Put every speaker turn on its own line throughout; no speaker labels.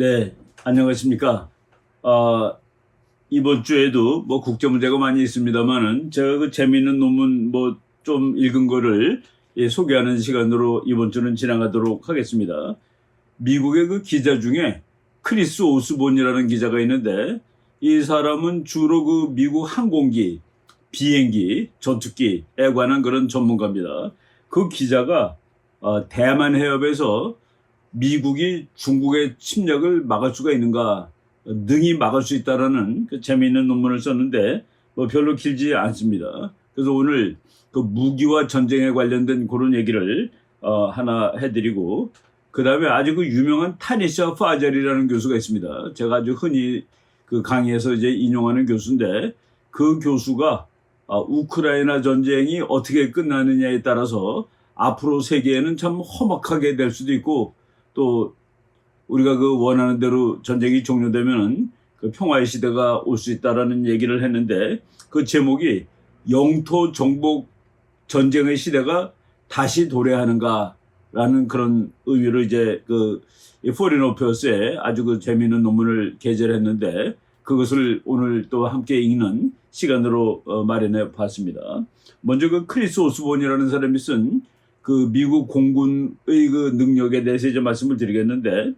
네, 안녕하십니까. 아, 이번 주에도 뭐 국제 문제가 많이 있습니다만은 제가 그 재미있는 논문 뭐 좀 읽은 거를 소개하는 시간으로 이번 주는 지나가도록 하겠습니다. 미국의 그 기자 중에 크리스 오스본이라는 기자가 있는데 이 사람은 주로 그 미국 항공기, 비행기, 전투기에 관한 그런 전문가입니다. 그 기자가 대만 해협에서 미국이 중국의 침략을 막을 수가 있는가, 능히 막을 수 있다라는 그 재미있는 논문을 썼는데 뭐 별로 길지 않습니다. 그래서 오늘 그 무기와 전쟁에 관련된 그런 얘기를 하나 해드리고, 그 다음에 아주 그 유명한 타니샤 파젤이라는 교수가 있습니다. 제가 아주 흔히 그 강의에서 이제 인용하는 교수인데, 그 교수가 우크라이나 전쟁이 어떻게 끝나느냐에 따라서 앞으로 세계에는 참 험악하게 될 수도 있고, 또 우리가 그 원하는 대로 전쟁이 종료되면은 그 평화의 시대가 올 수 있다라는 얘기를 했는데, 그 제목이 영토 정복 전쟁의 시대가 다시 도래하는가라는 그런 의미로 이제 그 포린 어페어스에 아주 그 재미있는 논문을 게재를 했는데, 그것을 오늘 또 함께 읽는 시간으로 마련해 봤습니다. 먼저 그 크리스 오스본이라는 사람이 쓴 그 미국 공군의 그 능력에 대해서 이제 말씀을 드리겠는데,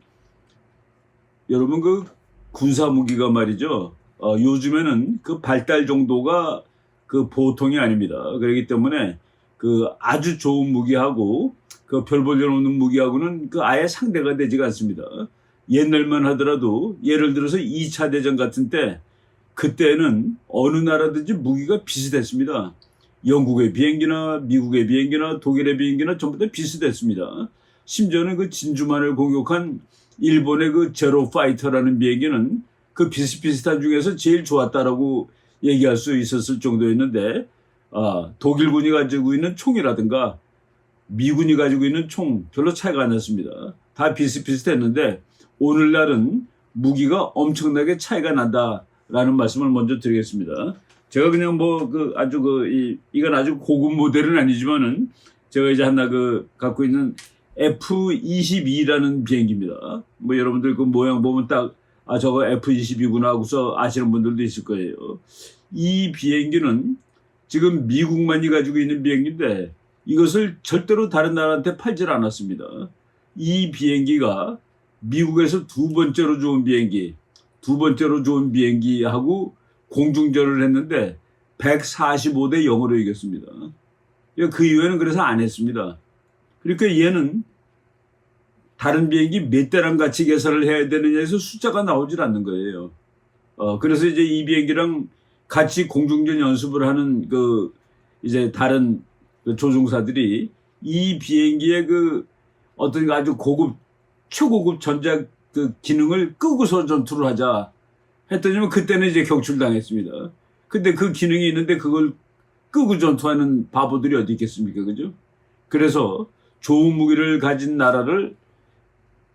여러분 그 군사 무기가 말이죠. 요즘에는 그 발달 정도가 그 보통이 아닙니다. 그렇기 때문에 그 아주 좋은 무기하고 그 별 볼 일 없는 무기하고는 그 아예 상대가 되지가 않습니다. 옛날만 하더라도 예를 들어서 2차 대전 같은 때, 그때는 어느 나라든지 무기가 비슷했습니다. 영국의 비행기나 미국의 비행기나 독일의 비행기나 전부 다 비슷했습니다. 심지어는 그 진주만을 공격한 일본의 그 제로 파이터라는 비행기는 그 비슷비슷한 중에서 제일 좋았다라고 얘기할 수 있었을 정도였는데, 독일군이 가지고 있는 총이라든가 미군이 가지고 있는 총 별로 차이가 안 났습니다. 다 비슷비슷했는데 오늘날은 무기가 엄청나게 차이가 난다라는 말씀을 먼저 드리겠습니다. 제가 그냥 뭐 그 아주 이건 아주 고급 모델은 아니지만은 제가 이제 하나 그 갖고 있는 F-22라는 비행기입니다. 뭐 여러분들 그 모양 보면 딱 저거 F-22구나 하고서 아시는 분들도 있을 거예요. 이 비행기는 지금 미국만이 가지고 있는 비행기인데 이것을 절대로 다른 나라한테 팔질 않았습니다. 이 비행기가 미국에서 두 번째로 좋은 비행기하고 공중전을 했는데 145대 0으로 이겼습니다. 그 이후에는 그래서 안 했습니다. 그러니까 얘는 다른 비행기 몇 대랑 같이 계산을 해야 되느냐에서 숫자가 나오질 않는 거예요. 그래서 이제 이 비행기랑 같이 공중전 연습을 하는 그 이제 다른 그 조종사들이 이 비행기의 그 어떤 아주 고급 초고급 전자 그 기능을 끄고서 전투를 하자 했더니 그때는 이제 격출당했습니다. 근데 그 기능이 있는데 그걸 끄고 전투하는 바보들이 어디 있겠습니까, 그죠? 그래서 좋은 무기를 가진 나라를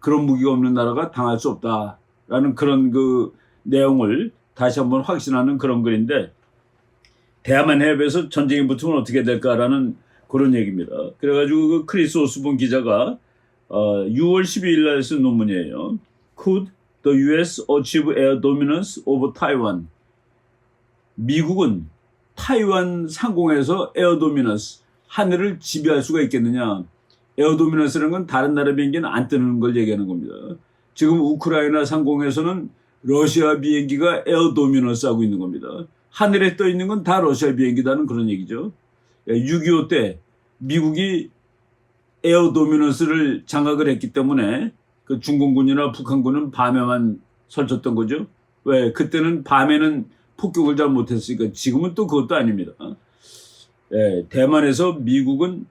그런 무기가 없는 나라가 당할 수 없다라는 그런 그 내용을 다시 한번 확신하는 그런 글인데, 대만 해협에서 전쟁이 붙으면 어떻게 될까라는 그런 얘기입니다. 그래가지고 그 크리스 오스본 기자가 6월 12일 날 쓴 논문이에요. Could the U.S. achieve air dominance over Taiwan? 미국은 타이완 상공에서 에어 도미넌스, 하늘을 지배할 수가 있겠느냐. 에어 도미넌스라는 건 다른 나라 비행기는 안 뜨는 걸 얘기하는 겁니다. 지금 우크라이나 상공에서는 러시아 비행기가 에어 도미넌스 하고 있는 겁니다. 하늘에 떠 있는 건 다 러시아 비행기다는 그런 얘기죠. 6.25 때 미국이 에어 도미넌스를 장악을 했기 때문에 그 중공군이나 북한군은 밤에만 설쳤던 거죠. 왜? 그때는 밤에는 폭격을 잘 못했으니까. 지금은 또 그것도 아닙니다. 대만에서 미국은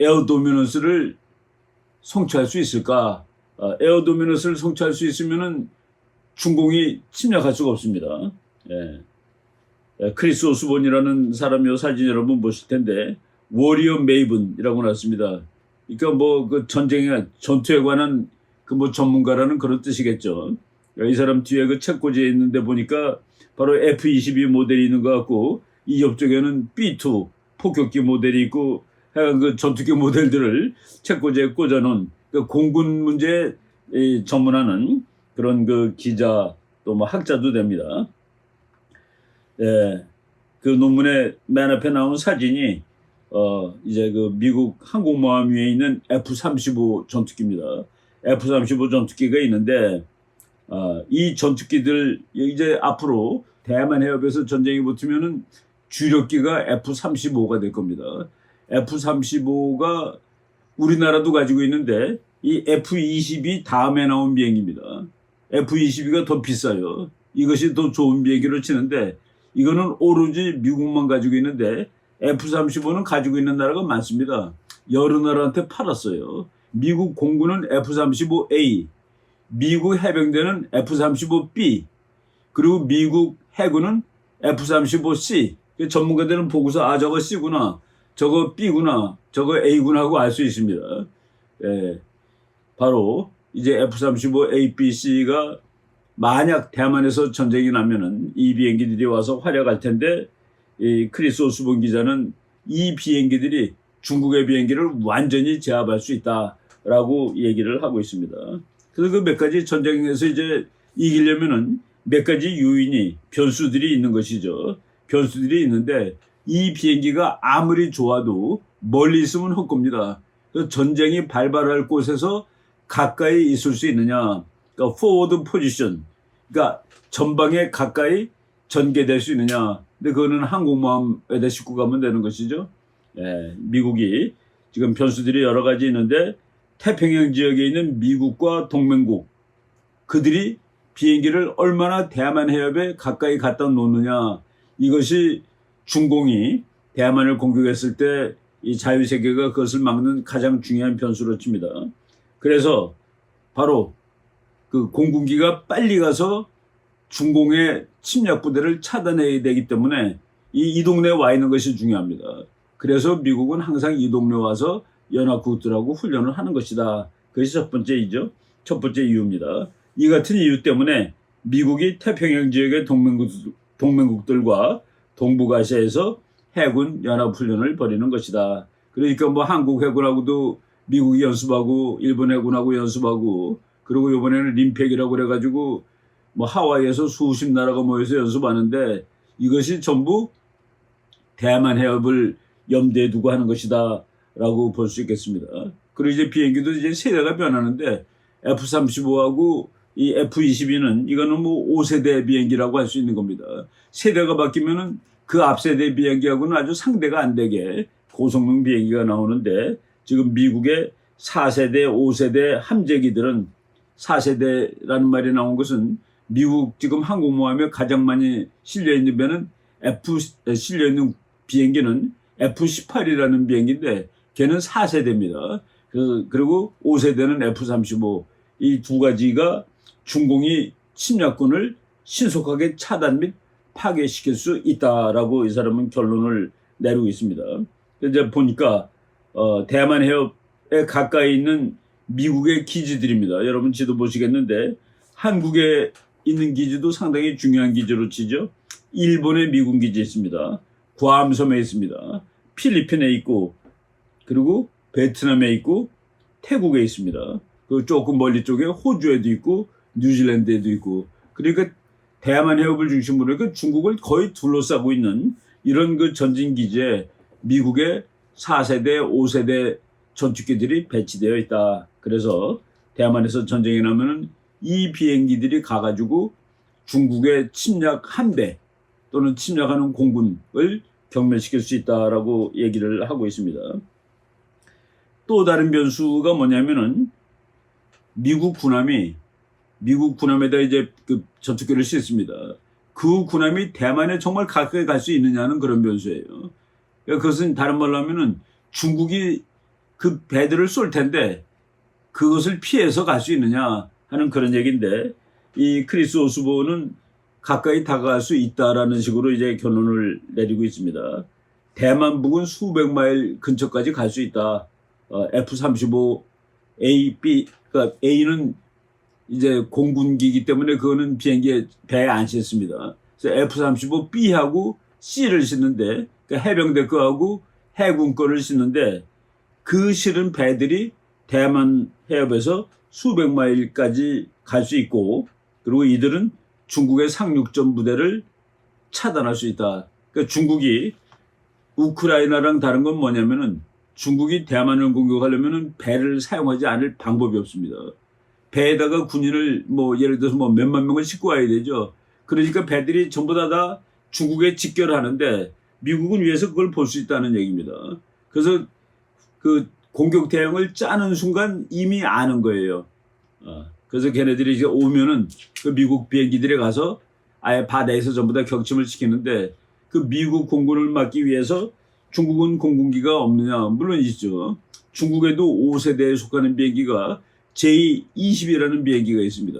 에어 도미넌스를 성취할 수 있을까? 에어 도미넌스를 성취할 수 있으면은 중공이 침략할 수가 없습니다. 크리스 오스본이라는 사람이 사진 여러분 보실 텐데 워리어 메이븐이라고 나왔습니다. 그러니까 뭐 그 전투에 관한 그 뭐 전문가라는 그런 뜻이겠죠. 이 사람 뒤에 그 책꽂이에 있는데 보니까 바로 F-22 모델이 있는 것 같고, 이 옆쪽에는 B-2 폭격기 모델이 있고, 하여간 그 전투기 모델들을 책꽂이에 꽂아놓은 그 공군 문제에 전문하는 그런 그 기자 또 뭐 학자도 됩니다. 예, 그 논문의 맨 앞에 나온 사진이 이제 그 미국 항공모함 위에 있는 F-35 전투기입니다. F-35 전투기가 있는데 이 전투기들 이제 앞으로 대만 해협에서 전쟁이 붙으면은 주력기가 F-35가 될 겁니다. F-35가 우리나라도 가지고 있는데 이 F-22 다음에 나온 비행기입니다. F-22가 더 비싸요. 이것이 더 좋은 비행기로 치는데 이거는 오로지 미국만 가지고 있는데 F-35는 가지고 있는 나라가 많습니다. 여러 나라한테 팔았어요. 미국 공군은 F-35A, 미국 해병대는 F-35B, 그리고 미국 해군은 F-35C. 전문가들은 보고서 저거 C구나, 저거 B구나, 저거 A구나 하고 알 수 있습니다. 예, 바로 이제 F-35A, B, C가 만약 대만에서 전쟁이 나면은 이 비행기들이 와서 활약할 텐데 이 크리스 오스본 기자는 이 비행기들이 중국의 비행기를 완전히 제압할 수 있다라고 얘기를 하고 있습니다. 그래서 그 몇 가지 전쟁에서 이제 이기려면은 몇 가지 요인이 변수들이 있는 것이죠. 변수들이 있는데 이 비행기가 아무리 좋아도 멀리 있으면 헛겁니다. 그래서 전쟁이 발발할 곳에서 가까이 있을 수 있느냐, 그러니까 forward position, 그러니까 전방에 가까이 전개될 수 있느냐. 근데 그거는 항공모함에다 싣고 가면 되는 것이죠. 예, 미국이 지금 변수들이 여러 가지 있는데 태평양 지역에 있는 미국과 동맹국 그들이 비행기를 얼마나 대만 해협에 가까이 갖다 놓느냐, 이것이 중공이 대만을 공격했을 때 이 자유세계가 그것을 막는 가장 중요한 변수로 칩니다. 그래서 바로 그 공군기가 빨리 가서 중공의 침략 부대를 차단해야 되기 때문에 이 동네에 와 있는 것이 중요합니다. 그래서 미국은 항상 이 동네에 와서 연합국들하고 훈련을 하는 것이다. 그것이 첫 번째이죠. 첫 번째 이유입니다. 이 같은 이유 때문에 미국이 태평양 지역의 동맹국들과 동북아시아에서 해군 연합훈련을 벌이는 것이다. 그러니까 뭐 한국 해군하고도 미국이 연습하고 일본 해군하고 연습하고, 그리고 이번에는 림팩이라고 그래가지고 뭐 하와이에서 수십 나라가 모여서 연습하는데 이것이 전부 대만 해협을 염두에 두고 하는 것이다라고 볼 수 있겠습니다. 그리고 이제 비행기도 이제 세대가 변하는데 F-35하고 이 F-22는 이거는 뭐 5세대 비행기라고 할 수 있는 겁니다. 세대가 바뀌면은 그 앞세대 비행기하고는 아주 상대가 안 되게 고성능 비행기가 나오는데 지금 미국의 4세대, 5세대 함재기들은 4세대라는 말이 나온 것은 미국 지금 항공모함에 가장 많이 실려있는 배는 실려있는 비행기는 F-18이라는 비행기인데 걔는 4세대입니다. 그리고 5세대는 F-35. 이 두 가지가 중공이 침략군을 신속하게 차단 및 파괴시킬 수 있다라고 이 사람은 결론을 내리고 있습니다. 이제 보니까 대만 해협에 가까이 있는 미국의 기지들입니다. 여러분 지도 보시겠는데 한국에 있는 기지도 상당히 중요한 기지로 치죠. 일본에 미군 기지 있습니다. 괌섬에 있습니다. 필리핀에 있고, 그리고 베트남에 있고, 태국에 있습니다. 그 조금 멀리 쪽에 호주에도 있고 뉴질랜드에도 있고, 그러니까 대만 해협을 중심으로 그 중국을 거의 둘러싸고 있는 이런 그 전진 기지에 미국의 4세대, 5세대 전투기들이 배치되어 있다. 그래서 대만에서 전쟁이 나면은 이 비행기들이 가가지고 중국의 침략 함대 또는 침략하는 공군을 경멸시킬 수 있다라고 얘기를 하고 있습니다. 또 다른 변수가 뭐냐면은 미국 군함에다 이제 그 전투기를 싣습니다. 그 군함이 대만에 정말 가까이 갈 수 있느냐는 그런 변수예요. 그러니까 그것은 다른 말로 하면은 중국이 그 배들을 쏠 텐데 그것을 피해서 갈 수 있느냐 하는 그런 얘기인데, 이 크리스 오스본은 가까이 다가갈 수 있다라는 식으로 이제 결론을 내리고 있습니다. 대만북은 수백 마일 근처까지 갈 수 있다. F-35A, B, 그러니까 A는 이제 공군기이기 때문에 그거는 비행기에 배에 안 싣습니다. 그래서 F-35B하고 C를 싣는데, 그러니까 해병대 거하고 해군 거를 싣는데 그 실은 배들이 대만 해협에서 수백 마일까지 갈 수 있고, 그리고 이들은 중국의 상륙전 부대를 차단할 수 있다. 그러니까 중국이 우크라이나랑 다른 건 뭐냐면은 중국이 대만을 공격하려면은 배를 사용하지 않을 방법이 없습니다. 배에다가 군인을 뭐 예를 들어서 뭐 몇만 명을 싣고 와야 되죠. 그러니까 배들이 전부 다 중국에 직결을 하는데 미국은 위에서 그걸 볼 수 있다는 얘기입니다. 그래서 그 공격 대응을 짜는 순간 이미 아는 거예요. 그래서 걔네들이 이제 오면은 그 미국 비행기들이 가서 아예 바다에서 전부 다 격침을 시키는데 그 미국 공군을 막기 위해서 중국은 공군기가 없느냐? 물론 있죠. 중국에도 5세대에 속하는 비행기가 J-20이라는 비행기가 있습니다.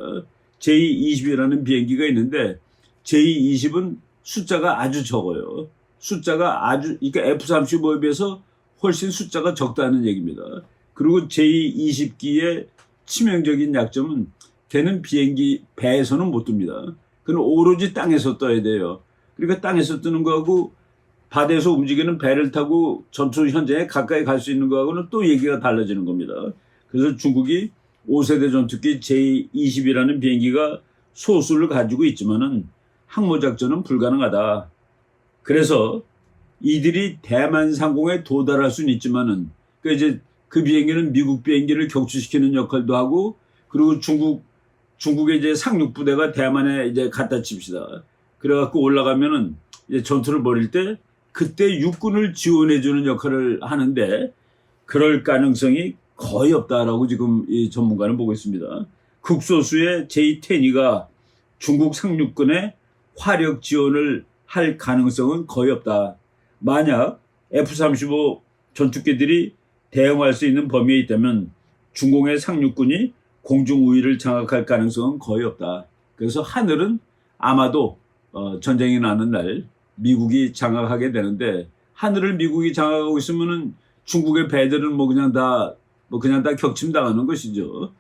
J-20이라는 비행기가 있는데 J-20은 숫자가 아주 적어요. 숫자가 아주, 그러니까 F-35에 비해서 훨씬 숫자가 적다는 얘기입니다. 그리고 J-20기의 치명적인 약점은 걔는 비행기 배에서는 못 뜹니다. 그는 오로지 땅에서 떠야 돼요. 그러니까 땅에서 뜨는 거하고 바다에서 움직이는 배를 타고 전투 현장에 가까이 갈 수 있는 거하고는 또 얘기가 달라지는 겁니다. 그래서 중국이 5세대 전투기 J-20이라는 비행기가 소수를 가지고 있지만은 항모작전은 불가능하다. 그래서 이들이 대만 상공에 도달할 수는 있지만은 그러니까 이제 그 비행기는 미국 비행기를 격추시키는 역할도 하고 그리고 중국의 이제 상륙부대가 대만에 이제 갖다 칩시다. 그래갖고 올라가면은 이제 전투를 벌일 때 그때 육군을 지원해주는 역할을 하는데 그럴 가능성이 거의 없다라고 지금 이 전문가는 보고 있습니다. 극소수의 J-10가 중국 상륙군의 화력 지원을 할 가능성은 거의 없다. 만약 F-35 전투기들이 대응할 수 있는 범위에 있다면 중공의 상륙군이 공중 우위를 장악할 가능성은 거의 없다. 그래서 하늘은 아마도 전쟁이 나는 날 미국이 장악하게 되는데 하늘을 미국이 장악하고 있으면은 중국의 배들은 그냥 다 격침당하는 것이죠.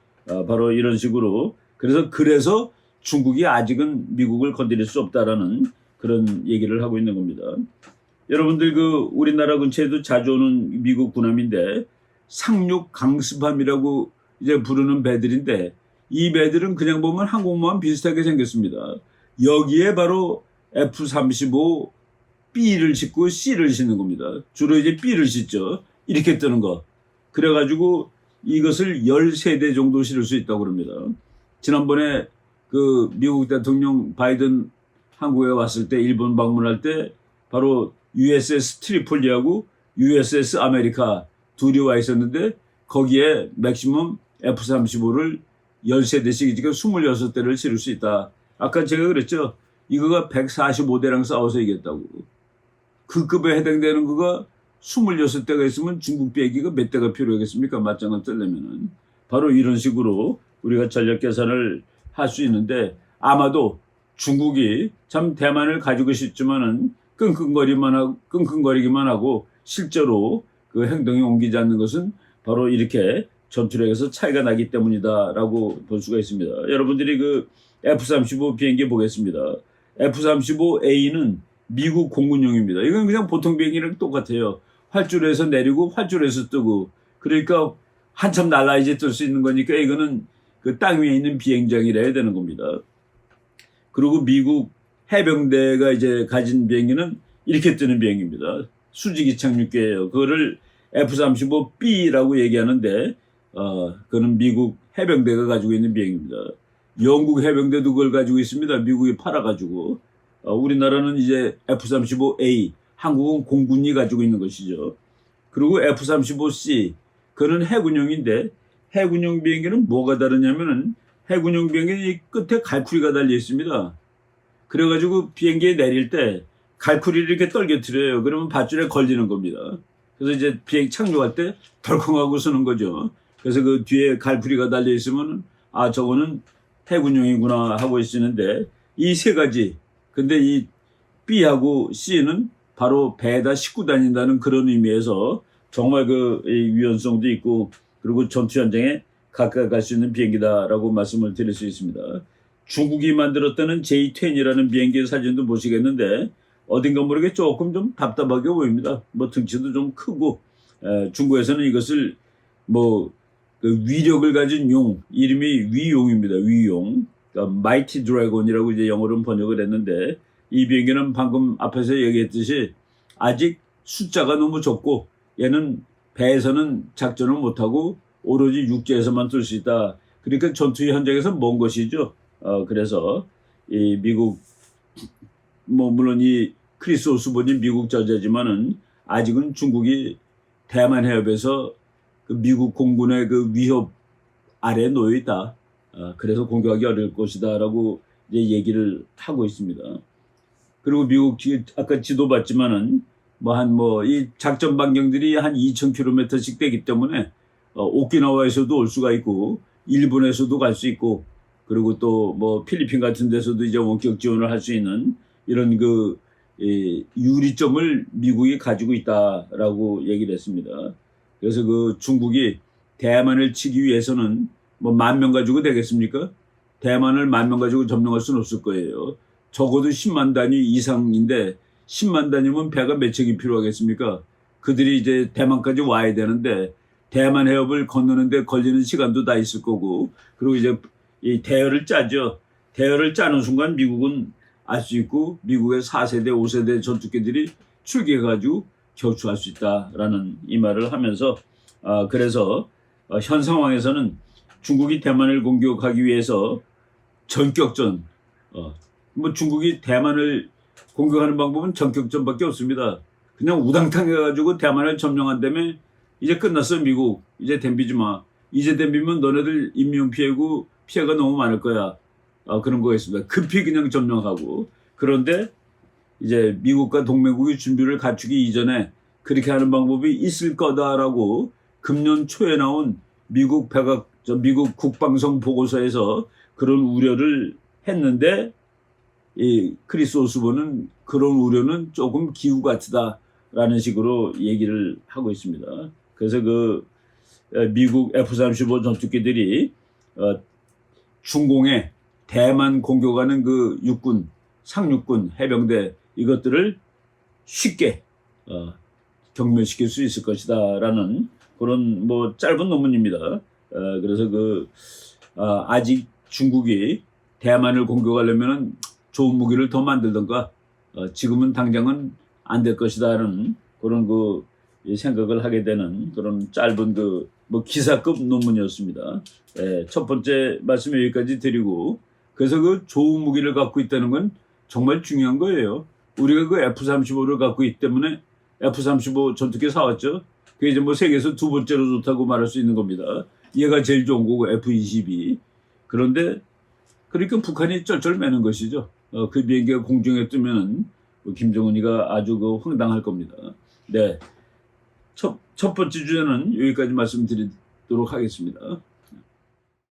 바로 이런 식으로 그래서 중국이 아직은 미국을 건드릴 수 없다라는 그런 얘기를 하고 있는 겁니다. 여러분들 그 우리나라 근처에도 자주 오는 미국 군함인데 상륙 강습함이라고 이제 부르는 배들인데 이 배들은 그냥 보면 항공모함 비슷하게 생겼습니다. 여기에 바로 F-35B를 싣고 C를 싣는 겁니다. 주로 이제 B를 싣죠. 이렇게 뜨는 거. 그래가지고 이것을 10세대 정도 실을 수 있다고 그럽니다. 지난번에 그 미국 대통령 바이든 한국에 왔을 때 일본 방문할 때 바로 USS 트리폴리하고 USS 아메리카 둘이 와 있었는데 거기에 맥시멈 F-35를 10세대씩 지금 26대를 실을 수 있다. 아까 제가 그랬죠. 이거가 145대랑 싸워서 이겼다고. 그 급에 해당되는 거가 26대가 있으면 중국 비행기가 몇 대가 필요하겠습니까? 맞짱을 뜨려면은. 바로 이런 식으로 우리가 전력 계산을 할 수 있는데 아마도 중국이 참 대만을 가지고 싶지만은 끙끙거리기만 하고 실제로 그 행동에 옮기지 않는 것은 바로 이렇게 전투력에서 차이가 나기 때문이다라고 볼 수가 있습니다. 여러분들이 그 F-35 비행기 보겠습니다. F-35A는 미국 공군용입니다. 이건 그냥 보통 비행기랑 똑같아요. 활주로에서 내리고 활주로에서 뜨고 그러니까 한참 날아야지 뜰 수 있는 거니까 이거는 그 땅 위에 있는 비행장이라 해야 되는 겁니다. 그리고 미국 해병대가 이제 가진 비행기는 이렇게 뜨는 비행기입니다. 수직이 착륙기예요. 그거를 F-35B라고 얘기하는데 그거는 미국 해병대가 가지고 있는 비행기입니다. 영국 해병대도 그걸 가지고 있습니다. 미국이 팔아가지고 우리나라는 이제 F-35A 한국은 공군이 가지고 있는 것이죠. 그리고 F-35C 그거는 해군용인데 해군용 비행기는 뭐가 다르냐면은 해군용 비행기는 이 끝에 갈쿠리가 달려 있습니다. 그래가지고 비행기에 내릴 때 갈쿠리를 이렇게 떨겨뜨려요. 그러면 밧줄에 걸리는 겁니다. 그래서 이제 비행 착륙할 때 덜컹하고 서는 거죠. 그래서 그 뒤에 갈쿠리가 달려 있으면 저거는 해군용이구나 하고 있는데 이 세 가지. 근데 이 B하고 C는 바로 배에다 싣고 다닌다는 그런 의미에서 정말 그 유연성도 있고 그리고 전투 현장에 가까이 갈 수 있는 비행기다라고 말씀을 드릴 수 있습니다. 중국이 만들었다는 J-10이라는 비행기 사진도 보시겠는데 어딘가 모르게 조금 좀 답답하게 보입니다. 등치도 좀 크고 중국에서는 이것을 그 위력을 가진 용, 이름이 위용입니다. 위용. 그러니까 마이티 드래곤이라고 이제 영어로 번역을 했는데, 이 비행기는 방금 앞에서 얘기했듯이 아직 숫자가 너무 적고 얘는 배에서는 작전을 못하고 오로지 육지에서만 뜰 수 있다. 그러니까 전투 현장에서 먼 것이죠. 그래서 이 미국 뭐 물론 이 크리스 오스본이 미국 저자지만은 아직은 중국이 대만 해협에서 그 미국 공군의 그 위협 아래에 놓여 있다. 그래서 공격하기 어려울 것이다라고 이제 얘기를 하고 있습니다. 그리고 미국 아까 지도 봤지만은 이 작전 반경들이 한 2,000km씩 되기 때문에 오키나와에서도 올 수가 있고 일본에서도 갈 수 있고 그리고 또 뭐 필리핀 같은 데서도 이제 원격 지원을 할 수 있는 이런 그 유리점을 미국이 가지고 있다라고 얘기를 했습니다. 그래서 그 중국이 대만을 치기 위해서는 뭐 10,000명 가지고 되겠습니까? 대만을 10,000명 가지고 점령할 수는 없을 거예요. 적어도 10만 단위 이상인데 10만 단위면 배가 몇 척이 필요하겠습니까? 그들이 이제 대만까지 와야 되는데 대만 해협을 건너는데 걸리는 시간도 다 있을 거고 그리고 이제 이 대열을 짜죠. 대열을 짜는 순간 미국은 알 수 있고 미국의 4세대, 5세대 전투기들이 출격해가지고 격추할 수 있다라는 이 말을 하면서 그래서 현 상황에서는 중국이 대만을 공격하기 위해서 전격전 뭐 중국이 대만을 공격하는 방법은 전격전밖에 없습니다. 그냥 우당탕 해가지고 대만을 점령한다면 이제 끝났어 미국. 이제 덤비지 마. 이제 덤비면 너네들 인명피해고 피해가 너무 많을 거야. 그런 거겠습니다. 급히 그냥 점령하고. 그런데 이제 미국과 동맹국이 준비를 갖추기 이전에 그렇게 하는 방법이 있을 거다라고 금년 초에 나온 미국 국방성 보고서에서 그런 우려를 했는데 이 크리스 오스본은 그런 우려는 조금 기우 같다라는 식으로 얘기를 하고 있습니다. 그래서 그 미국 F-35 전투기들이 중공에 대만 공격하는 그 육군, 상륙군, 해병대 이것들을 쉽게 경멸시킬 수 있을 것이다라는 그런 뭐 짧은 논문입니다. 그래서 아직 중국이 대만을 공격하려면 좋은 무기를 더 만들던가 지금은 당장은 안 될 것이다라는 그런 생각을 하게 되는 그런 짧은 기사급 논문이었습니다. 첫 번째 말씀 여기까지 드리고 그래서 그 좋은 무기를 갖고 있다는 건 정말 중요한 거예요. 우리가 그 F-35를 갖고 있기 때문에 F-35 전투기 사왔죠. 그게 이제 뭐 세계에서 두 번째로 좋다고 말할 수 있는 겁니다. 얘가 제일 좋은 거고 F-22. 그런데 그러니까 북한이 쩔쩔매는 것이죠. 그 비행기가 공중에 뜨면 김정은이가 아주 황당할 겁니다. 네, 첫 번째 주제는 여기까지 말씀드리도록 하겠습니다.